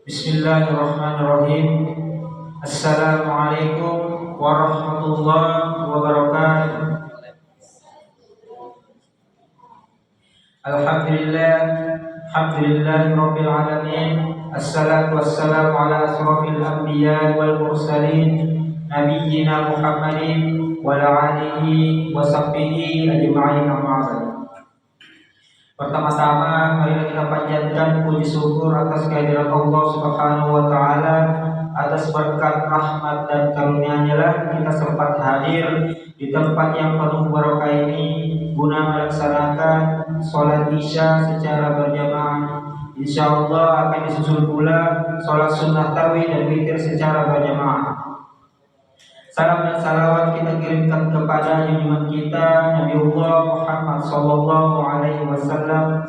Bismillahirrahmanirrahim. Assalamualaikum warahmatullahi wabarakatuh. Alhamdulillah, alhamdulillahirabbil alamin. Assalatu wassalamu ala asrofil anbiya wal mursalin, nabiyyina Muhammadin wa ala alihi wa sahbihi ajma'in, amma ba'd. Pertama-tama, marilah kita panjatkan puji syukur atas kehadiran Allah Subhanahu wa taala. Atas berkat rahmat dan karunia-Nya lah kita sempat hadir di tempat yang penuh barokah ini guna melaksanakan sholat isya secara berjamaah. Insyaallah akan disusul pula sholat sunnah tarawih dan witir secara berjamaah. Salam dan salawat kita kirimkan kepada junjungan kita Nabiullah Muhammad sallallahu alaihi wasallam,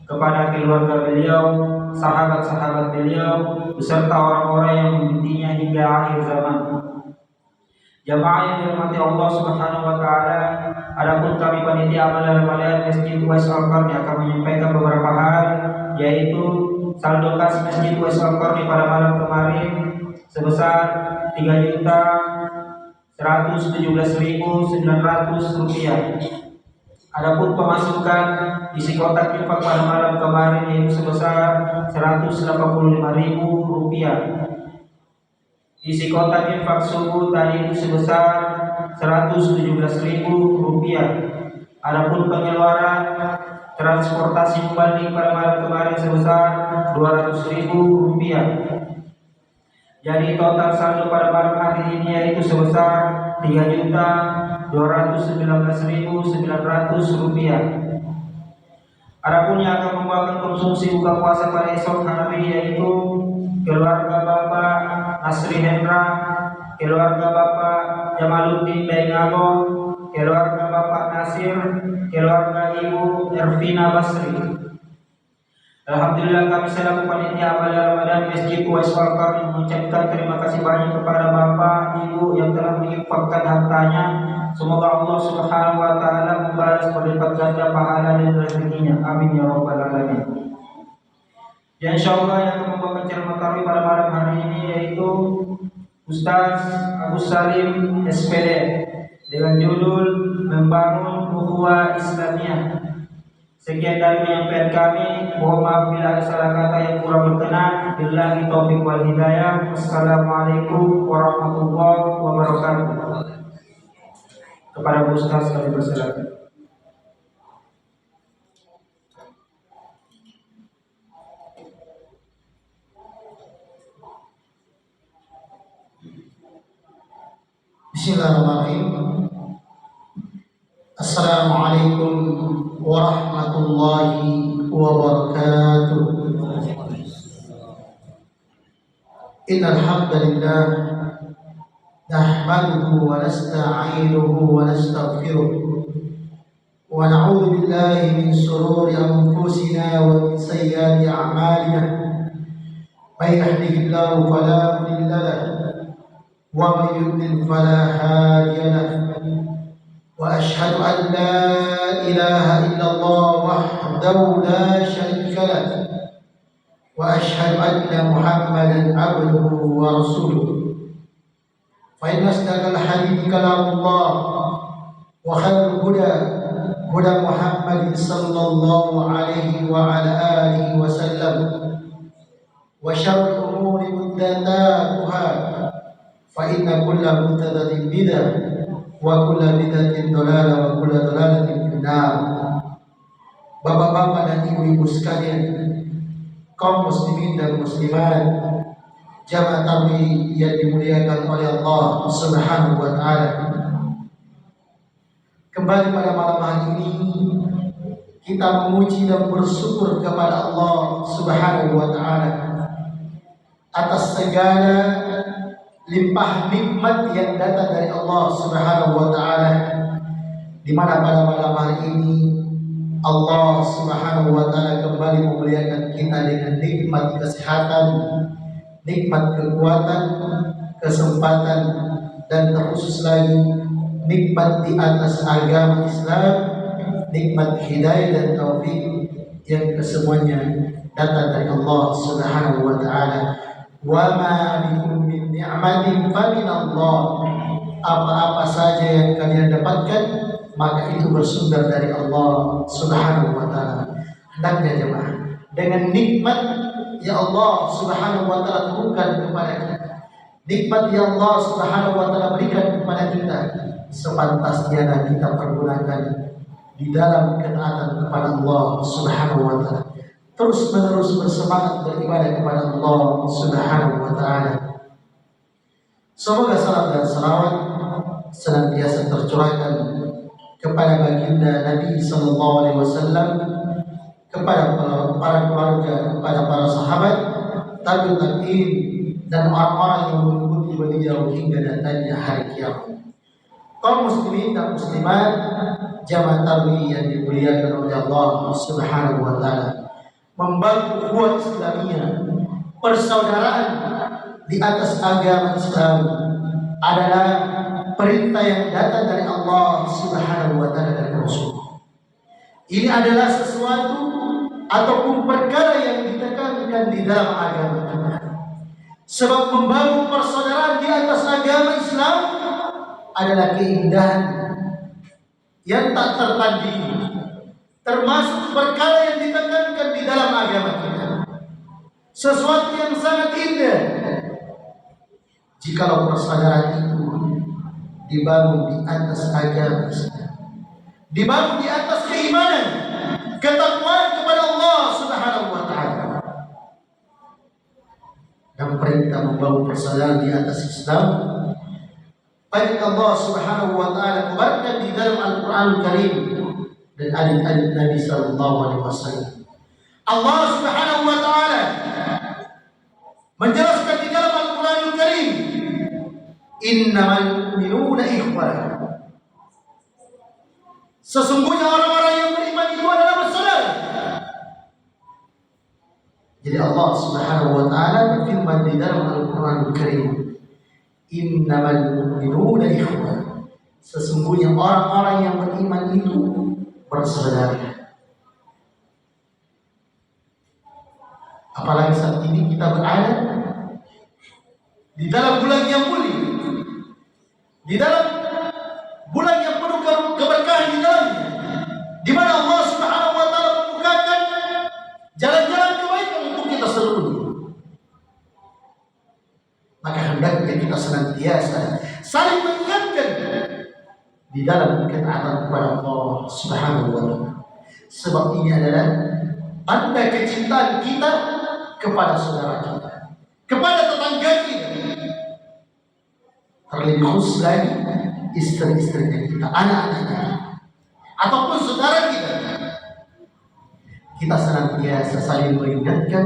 kepada keluarga beliau, sahabat-sahabat beliau, beserta orang-orang yang mengikutinya hingga akhir zaman. Jamaah yang dirahmati Allah Subhanahu wa taala, adapun kami panitia amal dan malian Masjid Uwais Al-Qarni akan menyampaikan beberapa hal, yaitu saldo kas Masjid Uwais Al-Qarni pada malam kemarin sebesar 3.117.900 rupiah. Adapun pemasukan isi kotak infak pada malam kemarin yaitu sebesar 185.000 rupiah. Isi kotak infak subuh tadi itu sebesar 117.000 rupiah. Adapun pengeluaran transportasi pembanding pada malam kemarin sebesar 200.000 rupiah. Jadi total saldo pada malam hari ini yaitu sebesar 3.219.900 rupiah. Adapun yang akan membawakan konsumsi buka puasa pada esok hari yaitu keluarga Bapak Nasri Hendra, keluarga Bapak Jamaluddin Baingalo, keluarga Bapak Nasir, keluarga Ibu Ervina Basri. Alhamdulillah, kami selaku panitia amal Ramadan Masjid Uwais Al-Qarni mengucapkan terima kasih banyak kepada Bapak Ibu yang telah menginfakkan hartanya. Semoga Allah Subhanahu wa taala membalas berlipat ganda pahala dan rezekinya. Amin ya rabbal alamin. Ya, insyaallah yang akan membawakan ceramah kami pada malam hari ini yaitu Ustaz Agus Salim SPD dengan judul Membangun Ukhuwah Islamiyah. Sekian dari penyampaian kami. Mohon maaf bila ada salah kata yang kurang berkenan. Billahi taufiq wal hidayah. Wassalamualaikum warahmatullahi wabarakatuh. Kepada Bu Ustaz kami persilakan. Bismillahirrahmanirrahim. Assalamualaikum warahmatullahi wabarakatuh. Innal hamdalillah nahmaduhu wa nasta'inuhu wa nastaghfiruh wa na'udzu billahi min shururi anfusina wa min sayyiati a'malina. May yahdihillahu fala mudilla lahu wa may yudlil fala hadiya lahu. وأشهد أن لا إله إلا الله وحده لا شريك له وأشهد أن محمدا عبده ورسوله. فإن أصدق الحديث كلام الله وخير الهدى هدى محمد صلى الله عليه وعلى آله وسلم وشر الأمور محدثاتها فإن كل محدثة بدعة wa kullu bid'atin dhalalah wa kullu dhalalatin finnar. Bapak-bapak dan ibu-ibu sekalian, kaum muslimin dan muslimat, jamaah tabligh yang dimuliakan oleh Allah Subhanahu wa taala. Kembali pada malam hari ini kita memuji dan bersyukur kepada Allah Subhanahu wa taala atas segala limpah nikmat yang datang dari Allah Subhanahu wa taala, di mana pada malam hari ini Allah Subhanahu wa taala kembali memuliakan kita dengan nikmat kesehatan, nikmat kekuatan, kesempatan, dan terkhusus lagi nikmat di atas agama Islam, nikmat hidayah dan taufik yang kesemuanya datang dari Allah Subhanahu wa taala. Wa ma bikum min ni'matin fa min Allah. Apa-apa saja yang kalian dapatkan maka itu bersumber dari Allah Subhanahu wa taala. Hendaknya jemaah dengan nikmat ya Allah Subhanahu wa taala turunkan kepada kita, nikmat yang Allah Subhanahu wa taala berikan kepada kita, sepantasnya kita pergunakan di dalam ketaatan kepada Allah Subhanahu wa taala. Terus menerus bersemangat beribadah kepada Allah Subhanahu wa taala. Semoga salam dan salawat senantiasa tercurahkan kepada baginda Nabi sallallahu alaihi wasallam, kepada para keluarga, kepada para sahabat, tabi'in dan orang-orang yang mengikuti beliau hingga datangnya hari kiamat. Kaum muslimin dan muslimat jamaah tabligh yang dimuliakan oleh Allah Subhanahu wa taala, membangun ukhuwah Islamiyah, persaudaraan di atas agama Islam adalah perintah yang datang dari Allah Subhanahu wa taala dan Rasul. Ini adalah sesuatu ataupun perkara yang ditekankan di dalam agama kita. Sebab membangun persaudaraan di atas agama Islam adalah keindahan yang tak tertandingi, termasuk perkara yang ditekankan di dalam agama kita. Sesuatu yang sangat indah jikalau persaudaraan itu dibangun di atas agama Islam, dibangun di atas keimanan, ketakwaan kepada Allah Subhanahu wa taala. Dan perintah membangun persaudaraan di atas Islam banyak Allah Subhanahu wa taala kabarkan di dalam Al-Qur'an Al-Karim dan hadis Nabi sallallahu alaihi wasallam. Allah Subhanahu wa taala menjelaskan di dalam Al-Qur'an Al-Karim, innamal mu'minuna ikhwah. Sesungguhnya orang-orang yang beriman itu adalah bersaudara. Jadi Allah Subhanahu wa taala berfirman di dalam Al-Qur'an Al-Karim, innamal mu'minuna ikhwah. Sesungguhnya orang-orang yang beriman itu bersaudara. Apalagi saat ini kita berada di dalam bulan yang mulia, di dalam bulan yang penuh keberkahan di dalamnya, di mana Allah Subhanahu wa taala membukakan jalan-jalan kebaikan untuk kita seluruhnya. Maka hendaknya kita senantiasa saling mengingatkan di dalam ketaatan kepada Allah Subhanahu wa taala. Sebab ini adalah tanda kecintaan kita kepada saudara kita, kepada tetangga kita. Terlebih khusus lagi istri-istrinya kita, anak-anaknya, ataupun saudara kita. Kita senantiasa saling mengingatkan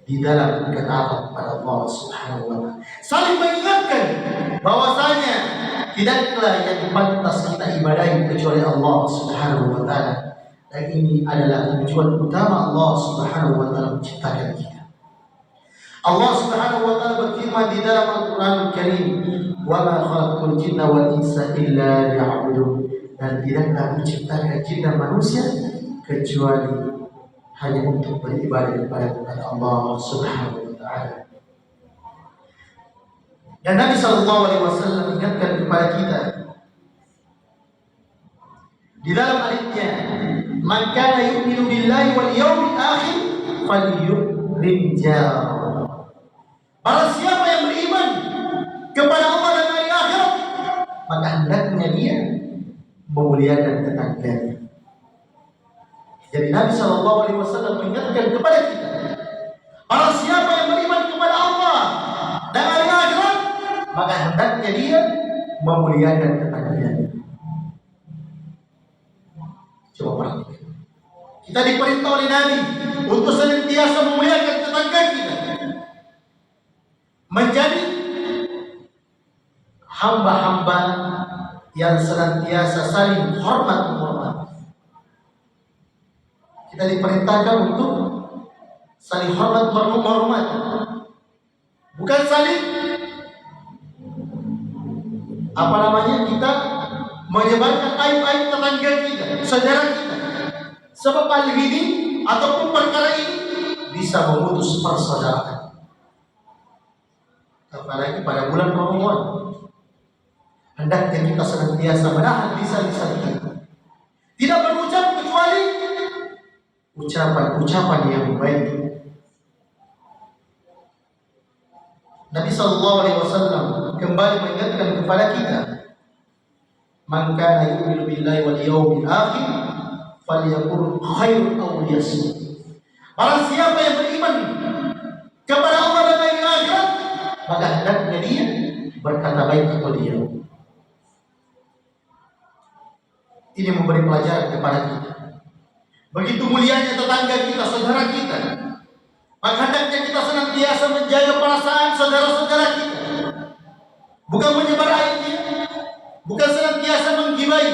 di dalam ketaatan kepada Allah Subhanahu wa taala. Saling mengingatkan bahwasanya tidaklah yang pantas kita ibadahi kecuali Allah Subhanahu wa taala. Dan ini adalah tujuan utama Allah Subhanahu wa taala menciptakan kita. Allah Subhanahu wa taala berfirman di dalam Al-Qur'an Al-Karim, "Wa ma khalaqtul jinna wal insa illa liya'budun." Dan tidaklah menciptakan jin dan manusia kecuali hanya untuk beribadah kepada Allah Subhanahu wa taala. Dan Nabi sallallahu alaihi wasallam ingatkan kepada kita di dalam hadisnya, "Man kana yu'minu billahi wal yawmil akhir falyukrim jarahu." Barang siapa yang beriman kepada Allah dan hari akhirat, maka hendaknya dia memuliakan tetangganya. Jadi Nabi sallallahu alaihi wasallam mengingatkan kepada kita, barang siapa yang beriman kepada Allah dan hari akhirat, maka hendaknya dia memuliakan tetangganya. Coba perhatikan. Kita diperintah oleh Nabi untuk senantiasa memuliakan tetangga kita, menjadi hamba-hamba yang senantiasa saling hormat menghormati. Kita diperintahkan untuk saling hormat menghormati, bukan saling kita menyebarkan aib-aib tetangga kita, saudara kita. Sebab hal ini ataupun perkara ini bisa memutus persaudaraan. Apalagi pada bulan Ramadan, hendaknya kita senantiasa menahan lisan-lisan kita, tidak berucap kecuali ucapan-ucapan yang baik. Nabi sallallahu alaihi wasallam kembali mengingatkan kepada kita, "Man kana yu'minu billahi wal yawmil akhir falyaqul khairan aw liyasmut." Barang siapa yang beriman kepada Allah dan hari akhirat, maka hendaknya dia berkata baik atau diam. Ini memberi pelajaran kepada kita. Begitu mulianya tetangga kita, saudara kita, maka hendaknya kita senantiasa menjaga perasaan saudara-saudara kita, bukan menyebar aibnya, bukan senantiasa menggibai,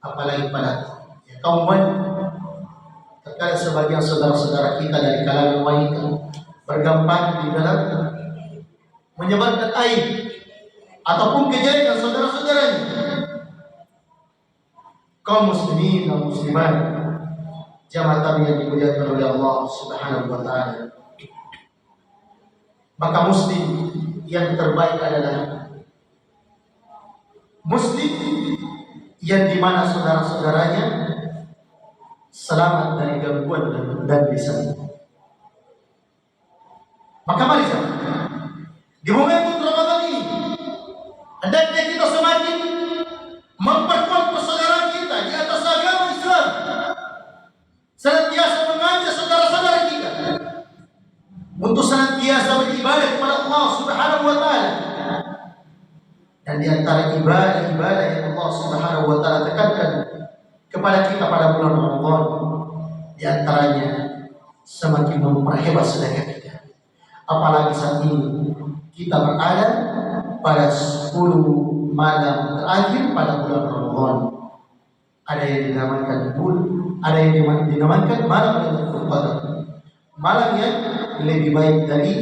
apalagi pada kaum wanita. Terkadang sebagian saudara-saudara kita dari kalangan wanita bergampang di dalam menyebarkan aib ataupun kejelekan saudara-saudaranya. Kaum muslimin dan muslimat, jamaah yang dimuliakan oleh Allah Subhanahu wa taala, maka muslim yang terbaik adalah muslim yang dimana saudara-saudaranya selamat dari gangguan dan lisan. Maka mari di momentum Ramadan ini hendaknya kita semakin memperkuat persaudaraan kita di atas agama Islam, senantiasa mengajak saudara-saudara kita untuk senantiasa beribadah kepada Allah Subhanahu wa taala. Dan di antara ibadah-ibadah yang Allah Subhanahu wa taala tekankan kepada kita pada bulan Ramadan, di antaranya semakin memperhebat sedekah kita. Apalagi saat ini kita berada pada 10 malam terakhir pada bulan Ramadan. Ada yang dinamakan malam Lailatul Qadar, malam yang lebih baik dari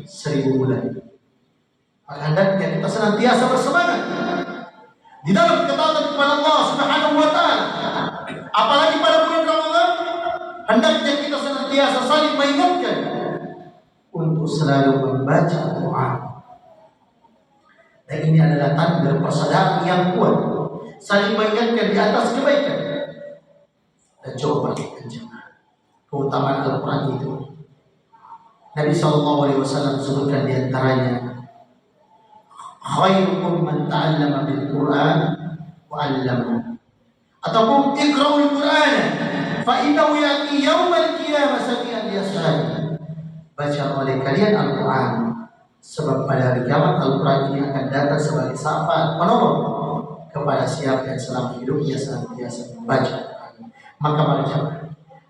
1000 bulan. Maka hendaknya kita senantiasa bersemangat di dalam ketaatan kepada Allah Subhanahu wa taala. Apalagi pada bulan Ramadan, hendaknya kita senantiasa saling mengingatkan untuk selalu membaca Al-Quran. Dan ini adalah tanda persaudaraan yang kuat, saling mengingatkan di atas kebaikan. Dan coba perhatikan jemaah keutamaan Al-Quran itu. Nabi SAW sebutkan di antaranya, khairukum man ta'allama bil Quran wa 'allama, ataupun iqra'ul Quran fa innahu ya'ti yaumal qiyamah sami'an yashhad. Baca oleh kalian Al-Quran, sebab pada hari kiamat Al-Quran ini akan datang sebagai syafaat penolong kepada siapa yang selama hidupnya senantiasa membaca Al-Quran. Maka mari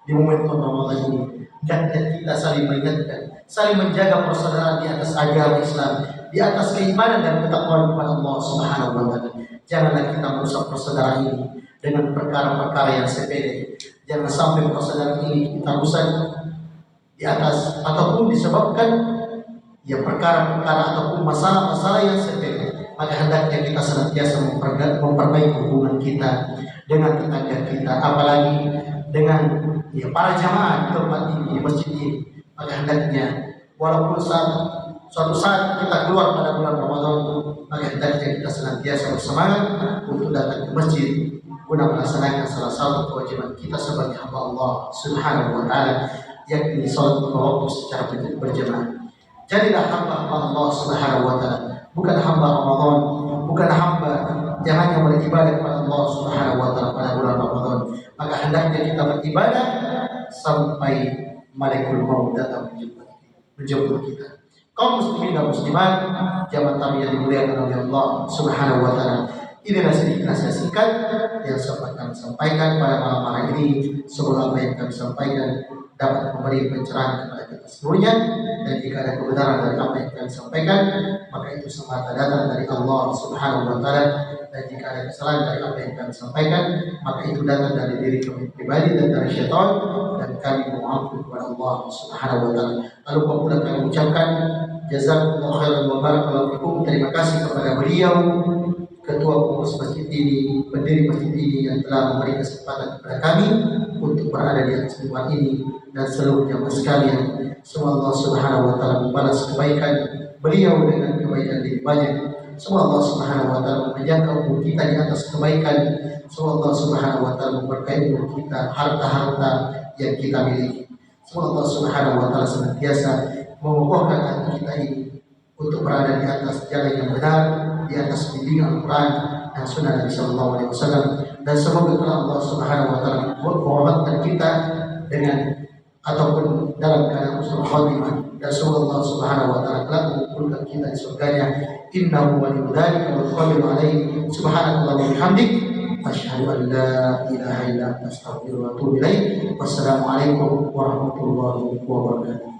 di momentum Ramadan ini dan kita saling mengingatkan, saling menjaga persaudaraan di atas agama Islam, di atas keimanan dan ketakwaan kepada Allah Subhanahu wa taala. Janganlah kita merusak persaudaraan ini dengan perkara-perkara yang sepele. Jangan sampai persaudaraan ini kita rusak di atas ataupun disebabkan perkara-perkara ataupun masalah-masalah yang sepele. Maka hendaknya kita senantiasa memperbaiki hubungan kita dengan tetangga kita, apalagi dengan para jamaah di tempat ini, di masjid ini. Maka hendaknya walaupun suatu saat kita keluar pada bulan Ramadan, maka hendaknya kita senantiasa bersemangat untuk datang ke masjid guna melaksanakan salah satu kewajiban kita sebagai hamba Allah Subhanahu wa taala, yakni salat 5 waktu secara berjamaah. Jadilah hamba Allah Subhanahu wa taala, bukan hamba Ramadan, bukan hamba yang hanya beribadah kepada Allah Subhanahu wa taala pada bulan Ramadan. Maka hendaknya kita beribadah sampai malaikat maut datang menjemput kita. Kaum muslimin dan muslimat, jamaah tamu yang dimuliakan oleh Allah Subhanahu wa taala, inilah sedikit nasihat singkat yang sempat kami sampaikan pada malam hari ini. Semoga apa yang kami sampaikan dapat memberi pencerahan kepada kita seluruhnya, dan jika ada kebenaran dari apa yang kami sampaikan, maka itu semata datang dari Allah Subhanahu wa taala, dan jika ada kesalahan dari apa yang kami sampaikan, maka itu datang dari diri kami pribadi dan dari syaitan, dan kami mohon kepada Allah Subhanahu wa taala. Lalu pula kami ucapkan jazakumullahu khairan wa barakallahu fikum. Terima kasih kepada beliau, ketua pengurus masjid ini, pendiri masjid ini yang telah memberi kesempatan kepada kami untuk berada di atas tempat ini, dan seluruh jamaah sekalian. Semoga Allah Subhanahu wa taala membalas kebaikan beliau dengan kebaikan lebih banyak. Semoga Allah Subhanahu wa taala menjaga umur kita di atas kebaikan. Semoga Allah Subhanahu wa taala memberkahi umur kita, harta-harta yang kita miliki. Semoga Allah Subhanahu wa taala senantiasa mengokohkan hati kita ini untuk berada di atas jalan yang benar, di atas bimbingan Al-Quran dan Sunnah Nabi Sallallahu Alaihi Wasallam. Dan semoga Allah Subhanahu Wa Taala menguatkan kita dengan ataupun dalam keadaan husnul khatimah, dan semoga Allah Subhanahu Wa Taala telah mengumpulkan kita di surganya. Innahu waliyyu dzalika wal qadiru alaihi. Subhanallahi wa bihamdik, asyhadu an la ilaha illa anta, astaghfiruka wa atubu ilaik. Wassalamualaikum warahmatullahi wabarakatuh.